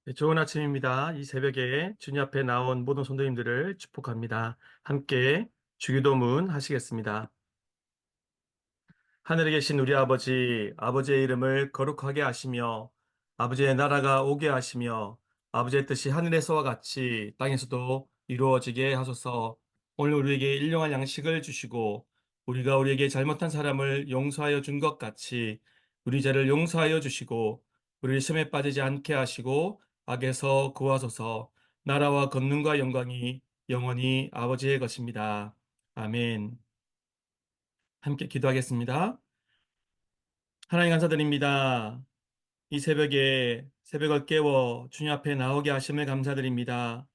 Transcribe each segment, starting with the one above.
네, 좋은 아침입니다. 이 새벽에 주님 앞에 나온 모든 성도님들을 축복합니다. 함께 주기도문 하시겠습니다. 하늘에 계신 우리 아버지, 아버지의 이름을 거룩하게 하시며, 아버지의 나라가 오게 하시며, 아버지의 뜻이 하늘에서와 같이 땅에서도 이루어지게 하소서. 오늘 우리에게 일용할 양식을 주시고, 우리가 우리에게 잘못한 사람을 용서하여 준 것 같이, 우리 죄를 용서하여 주시고, 우리를 시험에 빠지지 않게 하시고, 악에서 구하소서. 나라와 권능과 영광이 영원히 아버지의 것입니다. 아멘. 함께 기도하겠습니다. 하나님 감사드립니다. 이 새벽에 새벽을 깨워 주님 앞에 나오게 하심을 감사드립니다.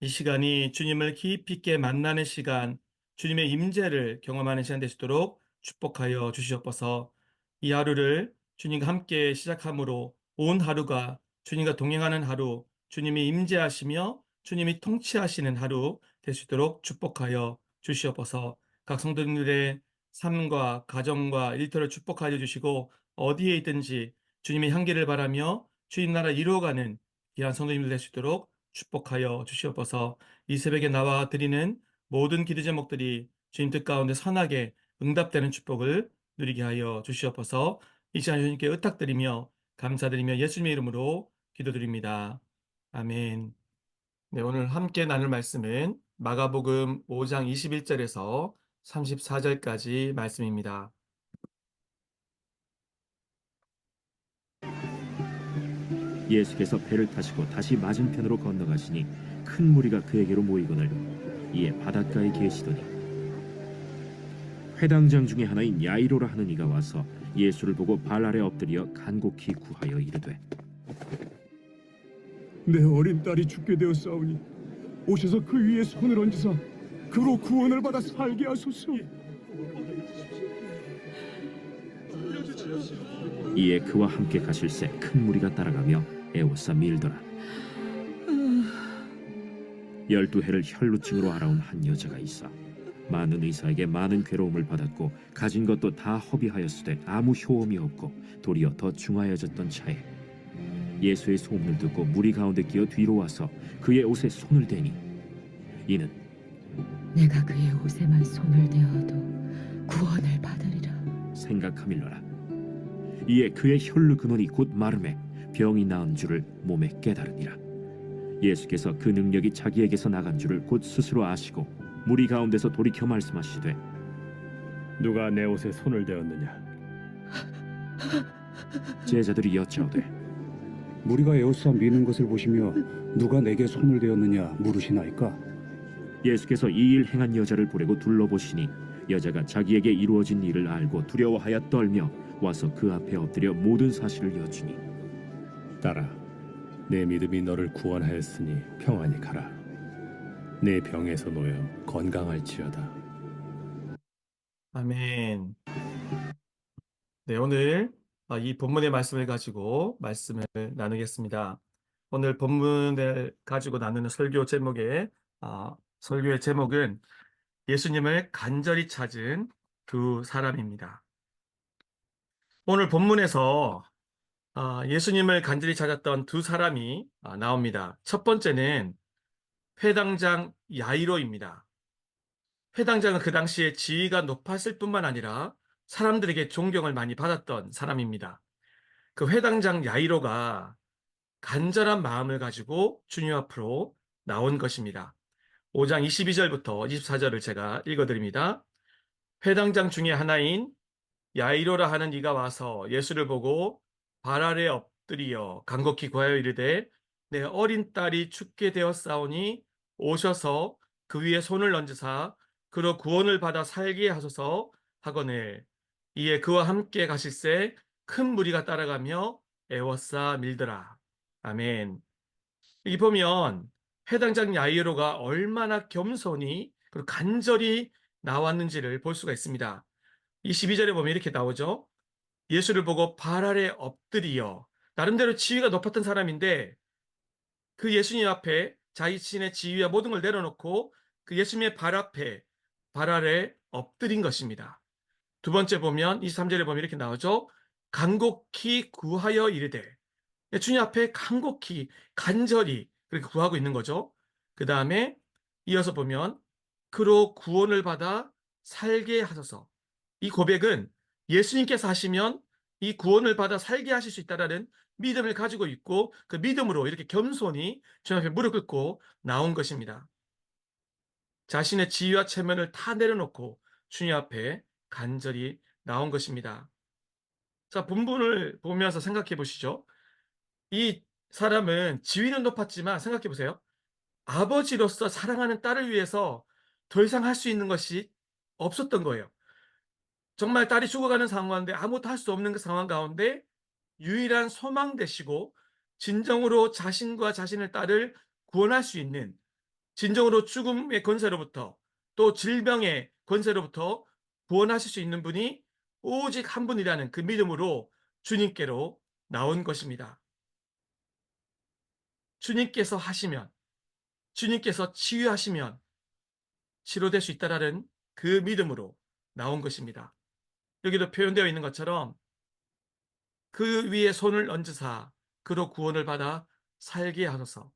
이 시간이 주님을 깊이 있게 만나는 시간, 주님의 임재를 경험하는 시간 되시도록 축복하여 주시옵소서. 이 하루를 주님과 함께 시작함으로 온 하루가 주님과 동행하는 하루, 주님이 임재하시며 주님이 통치하시는 하루 되시도록 축복하여 주시옵소서. 각 성도님들의 삶과 가정과 일터를 축복하여 주시고 어디에 있든지 주님의 향기를 바라며 주님 나라 이루어가는 귀한 성도님들 되시도록 축복하여 주시옵소서. 이 새벽에 나와 드리는 모든 기도 제목들이 주님 뜻 가운데 선하게 응답되는 축복을 누리게 하여 주시옵소서. 이 시간 주님께 의탁드리며 감사드리며 예수님의 이름으로 기도드립니다. 아멘. 네, 오늘 함께 나눌 말씀은 마가복음 5장 21절에서 34절까지 말씀입니다. 예수께서 배를 타시고 다시 맞은편으로 건너가시니 큰 무리가 그에게로 모이거늘 이에 바닷가에 계시더니 회당장 중에 하나인 야이로라 하는 이가 와서 예수를 보고 발 아래 엎드려 간곡히 구하여 이르되 내 어린 딸이 죽게 되었사오니 오셔서 그 위에 손을 얹으사 그로 구원을 받아 살게 하소서. 이에 그와 함께 가실새 큰 무리가 따라가며 애워싸 밀더라. 12해를 혈루증으로 알아온 한 여자가 있어 많은 의사에게 많은 괴로움을 받았고 가진 것도 다 허비하였으되 아무 효험이 없고 도리어 더 중하여졌던 차에 예수의 소문을 듣고 무리 가운데 끼어 뒤로 와서 그의 옷에 손을 대니 이는 내가 그의 옷에만 손을 대어도 구원을 받으리라. 생각하밀러라. 이에 그의 혈루 근원이 곧 마름에 병이 나은 줄을 몸에 깨달으니라. 예수께서 그 능력이 자기에게서 나간 줄을 곧 스스로 아시고 무리 가운데서 돌이켜 말씀하시되 누가 내 옷에 손을 대었느냐? 제자들이 여짜오되 무리가 에워싸 미는 것을 보시며 누가 내게 손을 대었느냐 물으시나이까? 예수께서 이 일 행한 여자를 보려고 둘러보시니 여자가 자기에게 이루어진 일을 알고 두려워하여 떨며 와서 그 앞에 엎드려 모든 사실을 여쭈니 딸아, 내 믿음이 너를 구원하였으니 평안히 가라. 내 병에서 놓여 건강할지어다. 아멘. 네, 오늘 이 본문의 말씀을 가지고 말씀을 나누겠습니다. 오늘 본문을 가지고 나누는 설교의 제목은 예수님을 간절히 찾은 두 사람입니다. 오늘 본문에서 예수님을 간절히 찾았던 두 사람이 나옵니다. 첫 번째는 회당장 야이로입니다. 회당장은 그 당시에 지위가 높았을 뿐만 아니라 사람들에게 존경을 많이 받았던 사람입니다. 그 회당장 야이로가 간절한 마음을 가지고 주님 앞으로 나온 것입니다. 5장 22절부터 24절을 제가 읽어드립니다. 회당장 중에 하나인 야이로라 하는 이가 와서 예수를 보고 발 아래 엎드리어 간곡히 구하여 이르되 내 어린 딸이 죽게 되었사오니 오셔서 그 위에 손을 얹으사 그로 구원을 받아 살게 하소서 하거늘 이에 그와 함께 가실새 큰 무리가 따라가며 애워싸 밀더라. 아멘. 이 보면 회당장 야이로가 얼마나 겸손히 그리고 간절히 나왔는지를 볼 수가 있습니다. 22절에 보면 이렇게 나오죠. 예수를 보고 발 아래 엎드리어 나름대로 지위가 높았던 사람인데 그 예수님 앞에 자신의 지위와 모든 걸 내려놓고 그 예수님의 발 앞에 발 아래 엎드린 것입니다. 두 번째 보면 23절에 보면 이렇게 나오죠. 간곡히 구하여 이르되 주님 앞에 간곡히 간절히 그렇게 구하고 있는 거죠. 그 다음에 이어서 보면 그로 구원을 받아 살게 하소서. 이 고백은 예수님께서 하시면 이 구원을 받아 살게 하실 수 있다라는 믿음을 가지고 있고 그 믿음으로 이렇게 겸손히 주님 앞에 무릎 꿇고 나온 것입니다. 자신의 지위와 체면을 다 내려놓고 주님 앞에 간절히 나온 것입니다. 자, 본문을 보면서 생각해 보시죠. 이 사람은 지위는 높았지만 생각해 보세요. 아버지로서 사랑하는 딸을 위해서 더 이상 할 수 있는 것이 없었던 거예요. 정말 딸이 죽어가는 상황 가운데 아무것도 할 수 없는 그 상황 가운데 유일한 소망 되시고 진정으로 자신과 자신의 딸을 구원할 수 있는 진정으로 죽음의 권세로부터 또 질병의 권세로부터 구원하실 수 있는 분이 오직 한 분이라는 그 믿음으로 주님께로 나온 것입니다. 주님께서 하시면, 주님께서 치유하시면 치료될 수 있다라는 그 믿음으로 나온 것입니다. 여기도 표현되어 있는 것처럼 그 위에 손을 얹으사 그로 구원을 받아 살게 하소서.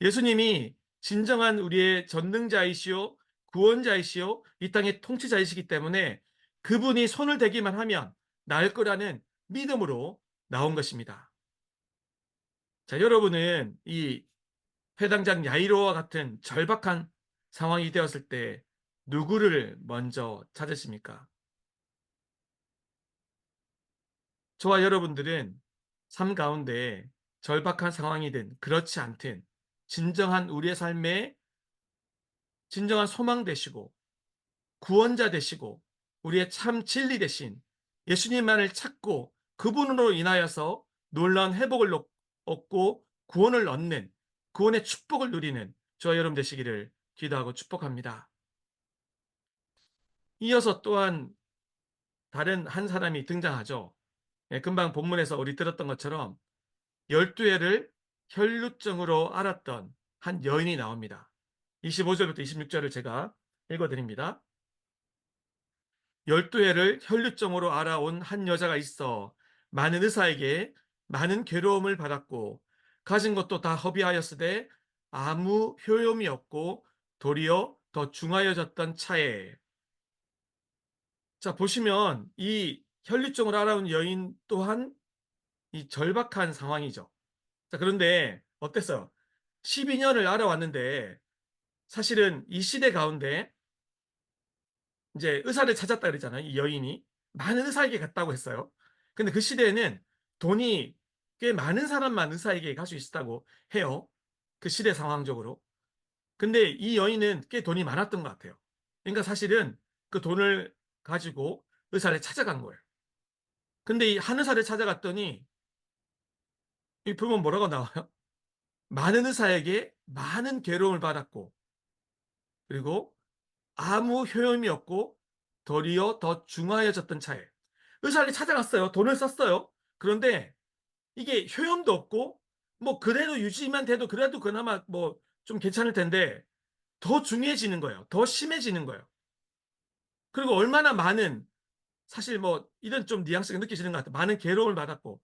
예수님이 진정한 우리의 전능자이시오, 구원자이시오, 이 땅의 통치자이시기 때문에 그분이 손을 대기만 하면 나을 거라는 믿음으로 나온 것입니다. 자, 여러분은 이 회당장 야이로와 같은 절박한 상황이 되었을 때 누구를 먼저 찾으십니까? 저와 여러분들은 삶 가운데 절박한 상황이든 그렇지 않든 진정한 우리의 삶에 진정한 소망 되시고 구원자 되시고 우리의 참 진리 되신 예수님만을 찾고 그분으로 인하여서 놀라운 회복을 얻고 구원을 얻는 구원의 축복을 누리는 저와 여러분 되시기를 기도하고 축복합니다. 이어서 또한 다른 한 사람이 등장하죠. 금방 본문에서 우리 들었던 것처럼 12해를 혈루증으로 앓았던 한 여인이 나옵니다. 25절부터 26절을 제가 읽어드립니다. 12해를 혈루증으로 앓아온 한 여자가 있어 많은 의사에게 많은 괴로움을 받았고 가진 것도 다 허비하였으되 아무 효용이 없고 도리어 더 중하여졌던 차에. 자, 보시면 이 혈루증으로 앓아온 여인 또한 이 절박한 상황이죠. 자, 그런데 어땠어요? 12년을 알아왔는데 사실은 이 시대 가운데 이제 의사를 찾았다 그랬잖아요. 이 여인이 많은 의사에게 갔다고 했어요. 근데 그 시대에는 돈이 꽤 많은 사람만 의사에게 갈 수 있었다고 해요. 그 시대 상황적으로. 근데 이 여인은 꽤 돈이 많았던 것 같아요. 그러니까 사실은 그 돈을 가지고 의사를 찾아간 거예요. 근데 이 한 의사를 찾아갔더니 이 보면 뭐라고 나와요? 많은 의사에게 많은 괴로움을 받았고 그리고 아무 효험이 없고 도리어 더 중하여졌던 차에 의사를 찾아갔어요. 돈을 썼어요. 그런데 이게 효험도 없고 뭐 그래도 유지만 돼도 그래도 그나마 뭐 좀 괜찮을 텐데 더 중해지는 거예요. 더 심해지는 거예요. 그리고 얼마나 많은 사실 뭐 이런 좀 뉘앙스가 느껴지는 것 같아요. 많은 괴로움을 받았고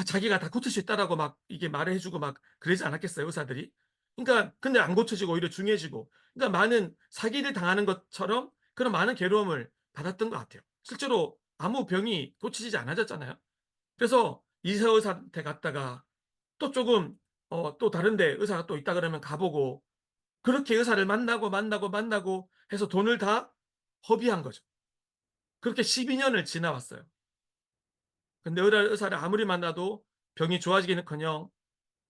자기가 다 고칠 수 있다라고 막 이게 말을 해주고 막 그러지 않았겠어요, 의사들이? 그러니까 근데 안 고쳐지고 오히려 중해지고 그러니까 많은 사기를 당하는 것처럼 그런 많은 괴로움을 받았던 것 같아요. 실제로 아무 병이 고치지 않아졌잖아요. 그래서 이세 의사한테 갔다가 또 조금 또 다른데 의사가 또 있다 그러면 가보고 그렇게 의사를 만나고 해서 돈을 다 허비한 거죠. 그렇게 12년을 지나왔어요. 근데 의사를 아무리 만나도 병이 좋아지기는커녕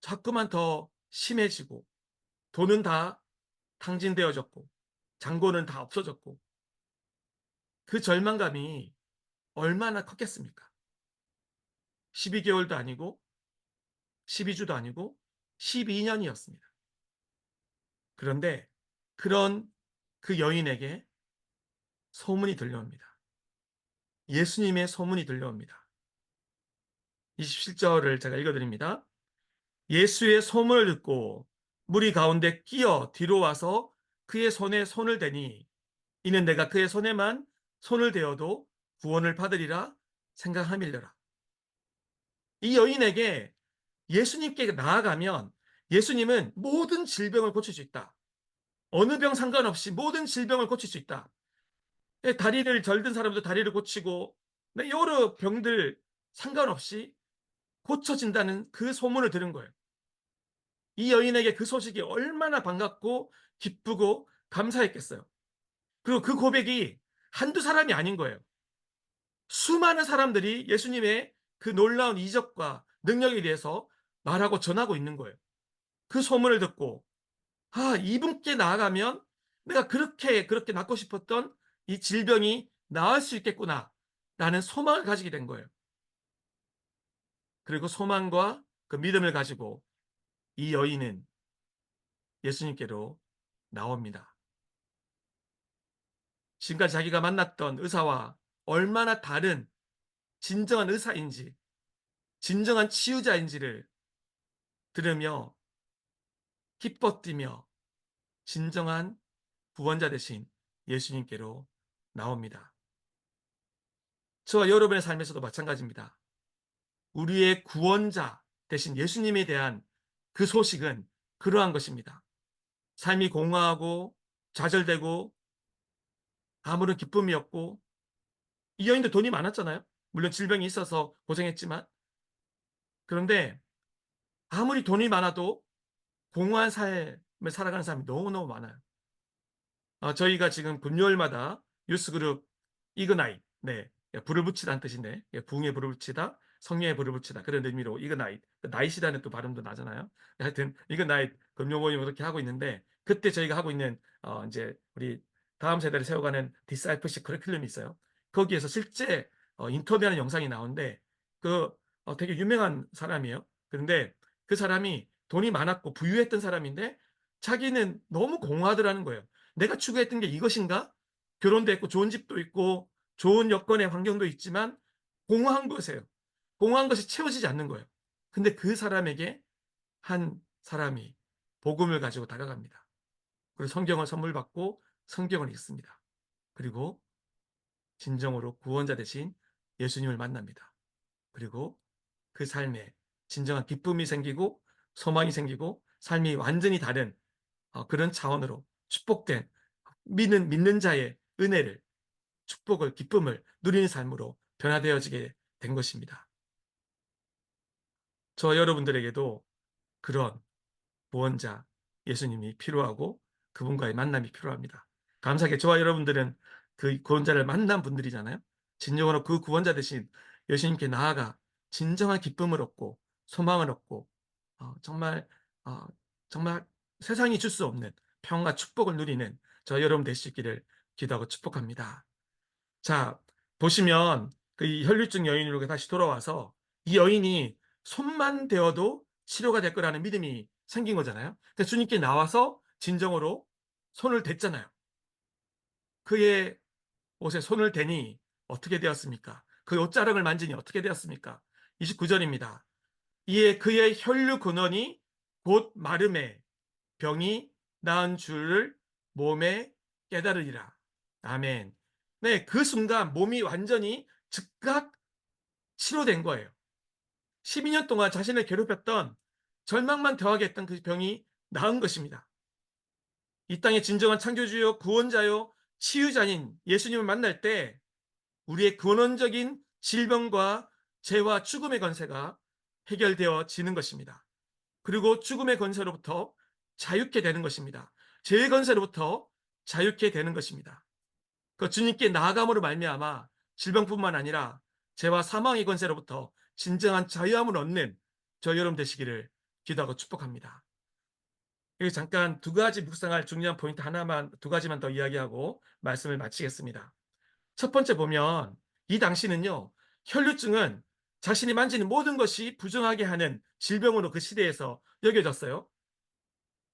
자꾸만 더 심해지고 돈은 다 탕진되어졌고 잔고는 다 없어졌고 그 절망감이 얼마나 컸겠습니까? 12개월도 아니고 12주도 아니고 12년이었습니다. 그런데 그런 그 여인에게 소문이 들려옵니다. 예수님의 소문이 들려옵니다. 27절을 제가 읽어드립니다. 예수의 소문을 듣고 무리 가운데 끼어 뒤로 와서 그의 손에 손을 대니 이는 내가 그의 손에만 손을 대어도 구원을 받으리라 생각함일려라. 이 여인에게 예수님께 나아가면 예수님은 모든 질병을 고칠 수 있다. 어느 병 상관없이 모든 질병을 고칠 수 있다. 다리를 절든 사람도 다리를 고치고 여러 병들 상관없이 고쳐진다는 그 소문을 들은 거예요. 이 여인에게 그 소식이 얼마나 반갑고 기쁘고 감사했겠어요. 그리고 그 고백이 한두 사람이 아닌 거예요. 수많은 사람들이 예수님의 그 놀라운 이적과 능력에 대해서 말하고 전하고 있는 거예요. 그 소문을 듣고 이분께 나아가면 내가 그렇게 낫고 싶었던 이 질병이 나을 수 있겠구나 라는 소망을 가지게 된 거예요. 그리고 소망과 그 믿음을 가지고 이 여인은 예수님께로 나옵니다. 지금까지 자기가 만났던 의사와 얼마나 다른 진정한 의사인지, 진정한 치유자인지를 들으며 기뻐 뛰며 진정한 구원자 되신 예수님께로 나옵니다. 저와 여러분의 삶에서도 마찬가지입니다. 우리의 구원자 되신 예수님에 대한 그 소식은 그러한 것입니다. 삶이 공허하고 좌절되고 아무런 기쁨이 없고, 이 여인도 돈이 많았잖아요. 물론 질병이 있어서 고생했지만. 그런데 아무리 돈이 많아도 공허한 삶을 살아가는 사람이 너무너무 많아요. 저희가 지금 금요일마다 뉴스그룹 이그나잇, 불을 붙이다는 뜻인데, 부흥에 불을 붙이다, 성령에 불을 붙이다, 그런 의미로 이그나잇, 나잇이라는 또 발음도 나잖아요. 하여튼 이그나잇 금요 모임 이렇게 하고 있는데, 그때 저희가 하고 있는 이제 우리 다음 세대를 세워가는 디사이플십 커리큘럼이 있어요. 거기에서 실제 인터뷰하는 영상이 나오는데, 되게 유명한 사람이에요. 그런데 그 사람이 돈이 많았고 부유했던 사람인데 자기는 너무 공허하더라는 거예요. 내가 추구했던 게 이것인가? 결혼도 했고 좋은 집도 있고 좋은 여건의 환경도 있지만 공허한 것이에요. 공허한 것이 채워지지 않는 거예요. 근데 그 사람에게 한 사람이 복음을 가지고 다가갑니다. 그리고 성경을 선물 받고 성경을 읽습니다. 그리고 진정으로 구원자 되신 예수님을 만납니다. 그리고 그 삶에 진정한 기쁨이 생기고 소망이 생기고 삶이 완전히 다른 그런 차원으로 축복된 믿는 자의 은혜를, 축복을, 기쁨을 누리는 삶으로 변화되어지게 된 것입니다. 저와 여러분들에게도 그런 구원자 예수님이 필요하고 그분과의 만남이 필요합니다. 감사하게 저와 여러분들은 그 구원자를 만난 분들이잖아요. 진정으로 그 구원자 대신 예수님께 나아가 진정한 기쁨을 얻고 소망을 얻고 정말 정말 세상이 줄 수 없는 평화 축복을 누리는 저와 여러분 되실 수 있기를 기도하고 축복합니다. 자, 보시면 그 혈류증 여인으로 다시 돌아와서 이 여인이 손만 대어도 치료가 될 거라는 믿음이 생긴 거잖아요. 근데 주님께 나와서 진정으로 손을 댔잖아요. 그의 옷에 손을 대니 어떻게 되었습니까? 그 옷자락을 만지니 어떻게 되었습니까? 29절입니다. 이에 그의 혈류 근원이 곧 마름에 병이 나은 줄을 몸에 깨달으리라. 아멘. 네, 그 순간 몸이 완전히 즉각 치료된 거예요. 12년 동안 자신을 괴롭혔던 절망만 더하게 했던 그 병이 나은 것입니다. 이 땅의 진정한 창조주요 구원자요 치유자인 예수님을 만날 때 우리의 근원적인 질병과 죄와 죽음의 권세가 해결되어지는 것입니다. 그리고 죽음의 권세로부터 자유케 되는 것입니다. 죄의 권세로부터 자유케 되는 것입니다. 그 주님께 나아감으로 말미암아 질병뿐만 아니라 죄와 사망의 권세로부터 진정한 자유함을 얻는 저 여러분 되시기를 기도하고 축복합니다. 여기 잠깐 두 가지 묵상할 중요한 포인트 두 가지만 더 이야기하고 말씀을 마치겠습니다. 첫 번째 보면 이 당시는요, 혈류증은 자신이 만지는 모든 것이 부정하게 하는 질병으로 그 시대에서 여겨졌어요.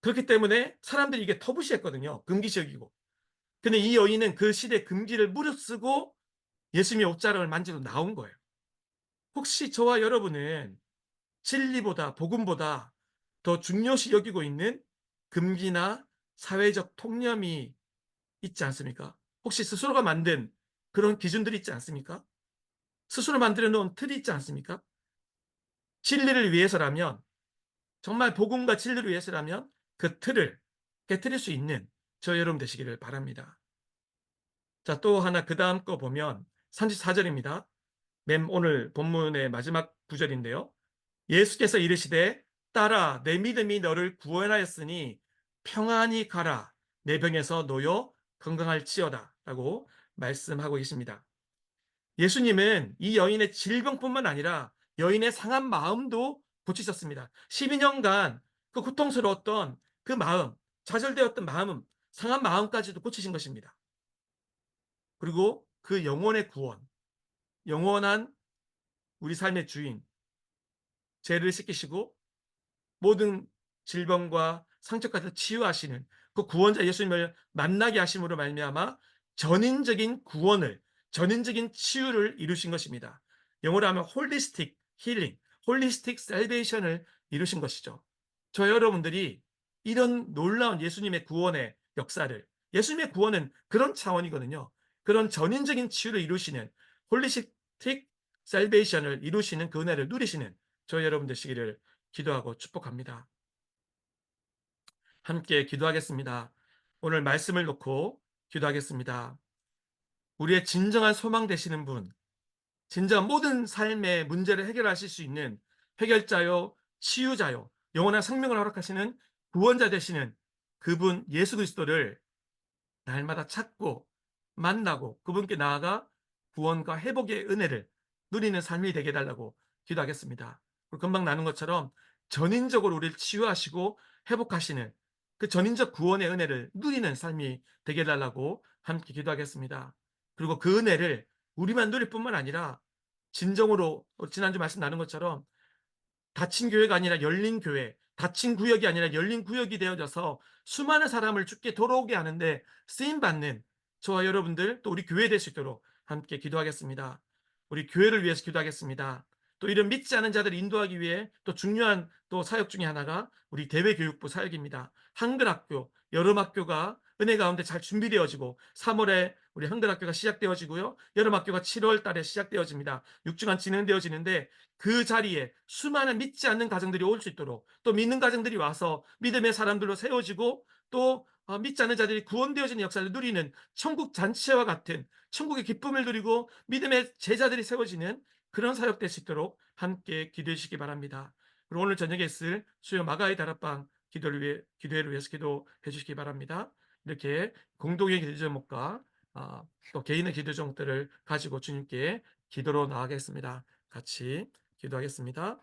그렇기 때문에 사람들이 이게 터부시했거든요. 금기시여기고. 근데 이 여인은 그 시대 금기를 무릅쓰고 예수님의 옷자락을 만지고 나온 거예요. 혹시 저와 여러분은 진리보다 복음보다 더 중요시 여기고 있는 금기나 사회적 통념이 있지 않습니까? 혹시 스스로가 만든 그런 기준들이 있지 않습니까? 스스로 만들어 놓은 틀이 있지 않습니까? 진리를 위해서라면, 정말 복음과 진리를 위해서라면 그 틀을 깨뜨릴 수 있는 저 여러분 되시기를 바랍니다. 자, 또 하나 그 다음 거 보면 34절입니다. 오늘 본문의 마지막 구절인데요. 예수께서 이르시되 딸아 내 믿음이 너를 구원하였으니 평안히 가라 내 병에서 놓여 건강할지어다 라고 말씀하고 계십니다. 예수님은 이 여인의 질병뿐만 아니라 여인의 상한 마음도 고치셨습니다. 12년간 그 고통스러웠던 그 마음, 좌절되었던 마음, 상한 마음까지도 고치신 것입니다. 그리고 그 영혼의 구원, 영원한 우리 삶의 주인, 죄를 씻기시고 모든 질병과 상처까지 치유하시는 그 구원자 예수님을 만나게 하심으로 말미암아 전인적인 구원을, 전인적인 치유를 이루신 것입니다. 영어로 하면 홀리스틱 힐링, 홀리스틱 셀베이션을 이루신 것이죠. 저 여러분들이 이런 놀라운 예수님의 구원의 역사를, 예수님의 구원은 그런 차원이거든요. 그런 전인적인 치유를 이루시는 홀리스틱 셀베이션을 이루시는 그 은혜를 누리시는 저 여러분 되시기를 기도하고 축복합니다. 함께 기도하겠습니다. 오늘 말씀을 놓고 기도하겠습니다. 우리의 진정한 소망 되시는 분, 진정 모든 삶의 문제를 해결하실 수 있는 해결자요, 치유자요, 영원한 생명을 허락하시는 구원자 되시는 그분 예수 그리스도를 날마다 찾고 만나고 그분께 나아가 구원과 회복의 은혜를 누리는 삶이 되게 해달라고 기도하겠습니다. 금방 나눈 것처럼 전인적으로 우리를 치유하시고 회복하시는 그 전인적 구원의 은혜를 누리는 삶이 되게 해달라고 함께 기도하겠습니다. 그리고 그 은혜를 우리만 누릴 뿐만 아니라 진정으로 지난주 말씀 나눈 것처럼 닫힌 교회가 아니라 열린 교회, 닫힌 구역이 아니라 열린 구역이 되어져서 수많은 사람을 주께 돌아오게 하는데 쓰임받는 저와 여러분들 또 우리 교회 될 수 있도록 함께 기도하겠습니다. 우리 교회를 위해서 기도하겠습니다. 또 이런 믿지 않은 자들을 인도하기 위해 또 중요한 또 사역 중에 하나가 우리 대외교육부 사역입니다. 한글학교, 여름학교가 은혜 가운데 잘 준비되어지고 3월에 우리 한글학교가 시작되어지고요. 여름학교가 7월 달에 시작되어집니다. 6주간 진행되어지는데 그 자리에 수많은 믿지 않는 가정들이 올 수 있도록 또 믿는 가정들이 와서 믿음의 사람들로 세워지고 또 믿지 않는 자들이 구원되어지는 역사를 누리는 천국 잔치와 같은 천국의 기쁨을 누리고 믿음의 제자들이 세워지는 그런 사역 될 수 있도록 함께 기도해 주시기 바랍니다. 그리고 오늘 저녁에 있을 수요 마가의 다락방 기도회를 위해서 기도해 주시기 바랍니다. 이렇게 공동의 기도 제목과 또 개인의 기도 제목들을 가지고 주님께 기도로 나아가겠습니다. 같이 기도하겠습니다.